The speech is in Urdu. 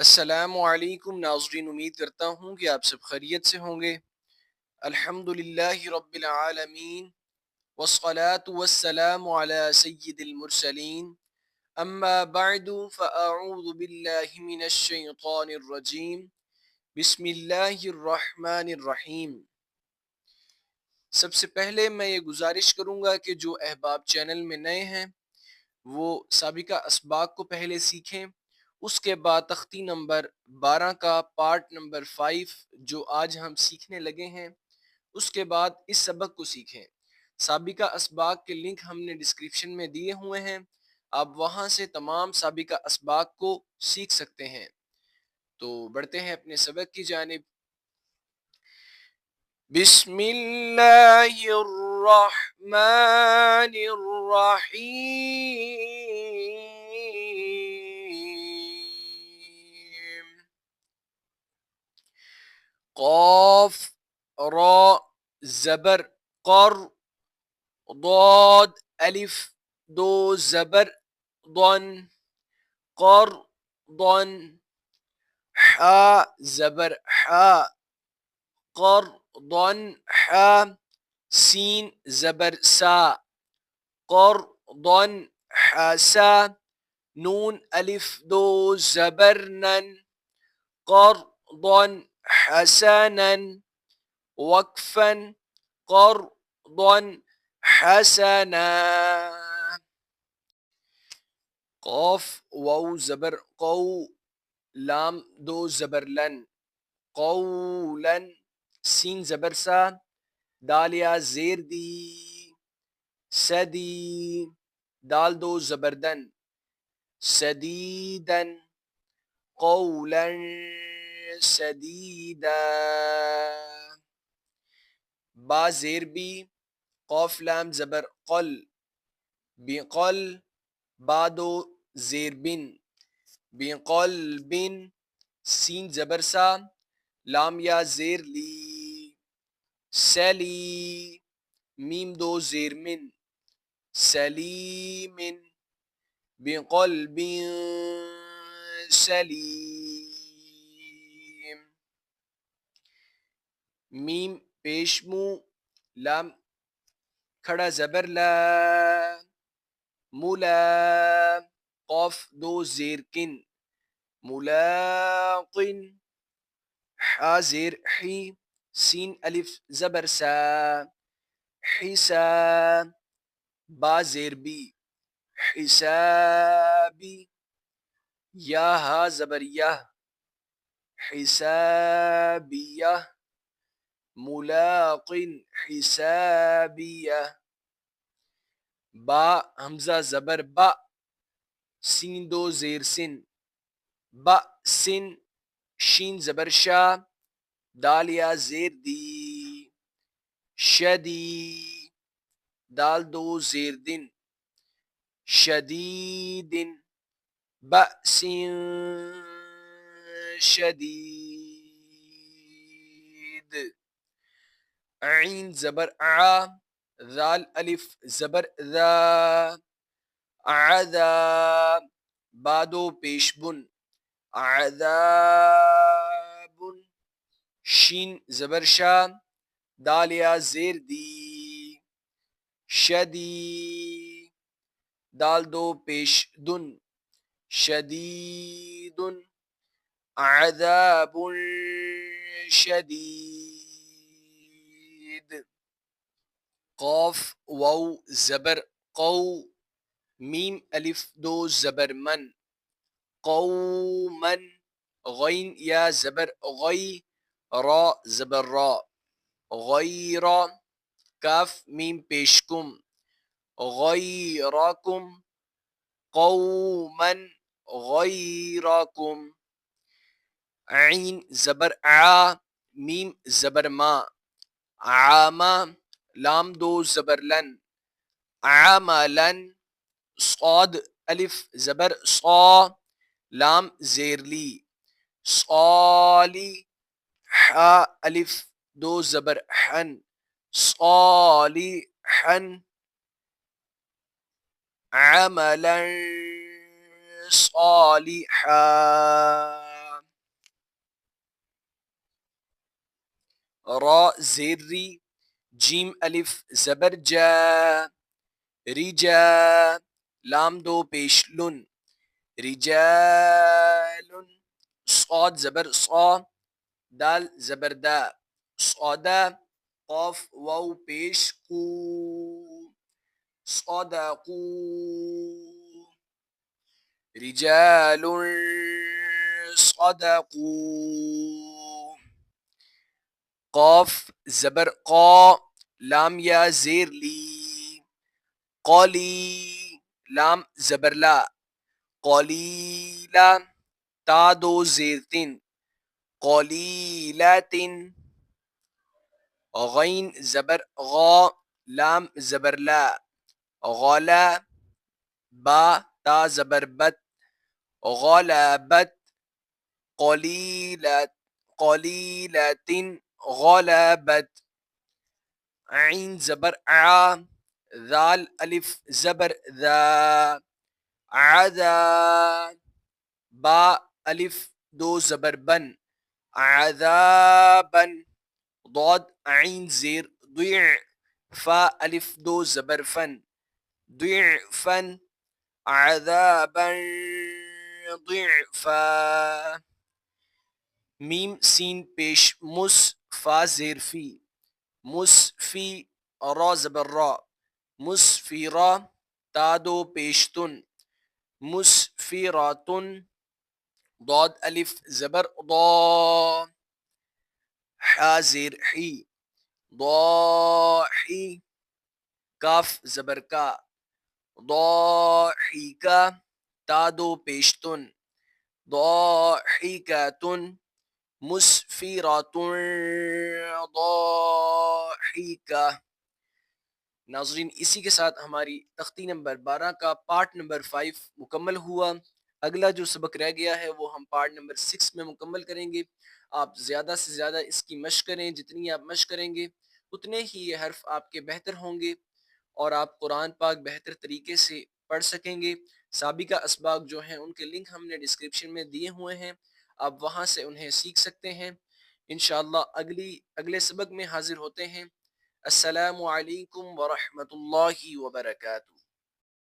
السلام علیکم ناظرین، امید کرتا ہوں کہ آپ سب خیریت سے ہوں گے۔ الحمدللہ رب العالمین، والصلاة والسلام علی سید المرسلین، اما بعد فاعوذ باللہ من الشیطان الرجیم، بسم اللہ الرحمن الرحیم۔ سب سے پہلے میں یہ گزارش کروں گا کہ جو احباب چینل میں نئے ہیں وہ سابقہ اسباق کو پہلے سیکھیں، اس کے بعد تختی نمبر 12 کا پارٹ نمبر 5 جو آج ہم سیکھنے لگے ہیں، اس کے بعد اس سبق کو سیکھیں۔ سابقہ اسباق کے لنک ہم نے ڈسکرپشن میں دیے ہوئے ہیں، آپ وہاں سے تمام سابقہ اسباق کو سیکھ سکتے ہیں۔ تو بڑھتے ہیں اپنے سبق کی جانب۔ بسم اللہ الرحمن الرحیم۔ قاف را زبر قر، ضاد الف دو زبر ضن، قر ضن، حا زبر حا، قر ضن حا، سین زبر سا، قر ضن حاسا، نون الف دو زبر نن، قر ضن حسنا، وقفا قرضا حسنا۔ قاف واو زبر قو، لام دو زبر لن، قولا، سین زبر سا، دال یا زیر دی، سدی، دال دو زبر دن، سدیدا، قولا سدیدا۔ با زیر بی، قاف لام زبر قل، بقل، با دو زیر بن، بقلب، سین زبر سا، لام یا زیر لی، سلی، میم دو زیر من، سلیم، بقلب سلیم۔ میم پیش مو، لام کھڑا زبر لا، مولا، قاف دو زیر کن، ملاقن، حا زیر حی، سین الف زبر سا، حسا، با زیر بی، حسابی، یا ہا زبر یہ، حسابیہ، ملاق حسابیہ۔ با حمزہ زبر با، سین دو زیر سن، با سن، شین زبر شا، دال یا زیر دی، شدی، دال دو زیر دن، شدید، بأس شدید۔ عین زبر ع، ذال الف زبر ذا، عذا، بادو پیش بن، عذاب، شین زبر شا، دال یا زیر دی، شدی، دال دو پیش دن، شدید، عذاب شدید۔ قاف واو زبر قو، میم الف دو زبر من، قوما، غین یا زبر غی، را زبر را، غیر، کاف میم پیش کم، غیرکم، قوما غیرکم۔ عین زبر ع، میم زبر ما، عاما، لام دو زبر لن، عملا، صاد الف زبر صا، لام زیر لی، صالی، حا الف دو زبر حن، صالحا، عملا صالحا۔ را زیر ری، جیم الف زبر جا، رجا، لام دو پیش لن، رجال، صاد زبر صا، دال زبر دا، صادا، قاف واو پیش قو، صدقو، رجال صدقوا، قاف زبر قا، لام یا زیر لی، قالی، لام زبر لا، قلیلا، تا دو زیر تن، قلیلات، غین زبر غا، لام زبر لا، غلا، با تا زبر بت، غلبت، قلیلت، قلیلت، غلبت، عین زبر ع، ذال الف زبر ذا، عذا، با الف دو زبر بن، عذابا، ضاد عین زیر ضیع، فا الف دو زبر فن، ضعفا، عذابا ضعفا، میم سین پیش مس، فا زیر فی، مسفی، را زبر را، مسفرا، تا دو پیشتن، مسفراتن، ضاد الف زبر ضا، حا زیر حی، ضاحی، کاف زبر کا، ضاحکا، تا دو پیشتن، ضاحکاتن، مسفرات، ضاحکہ۔ ناظرین اسی کے ساتھ ہماری تختی نمبر 12 کا پارٹ نمبر 5 مکمل ہوا۔ اگلا جو سبق رہ گیا ہے وہ ہم پارٹ نمبر 6 میں مکمل کریں گے۔ آپ زیادہ سے زیادہ اس کی مشق کریں، جتنی آپ مشق کریں گے اتنے ہی یہ حرف آپ کے بہتر ہوں گے اور آپ قرآن پاک بہتر طریقے سے پڑھ سکیں گے۔ سابقہ اسباق جو ہیں ان کے لنک ہم نے ڈسکرپشن میں دیے ہوئے ہیں، آپ وہاں سے انہیں سیکھ سکتے ہیں۔ انشاءاللہ اگلے سبق میں حاضر ہوتے ہیں۔ السلام علیکم ورحمۃ اللہ وبرکاتہ۔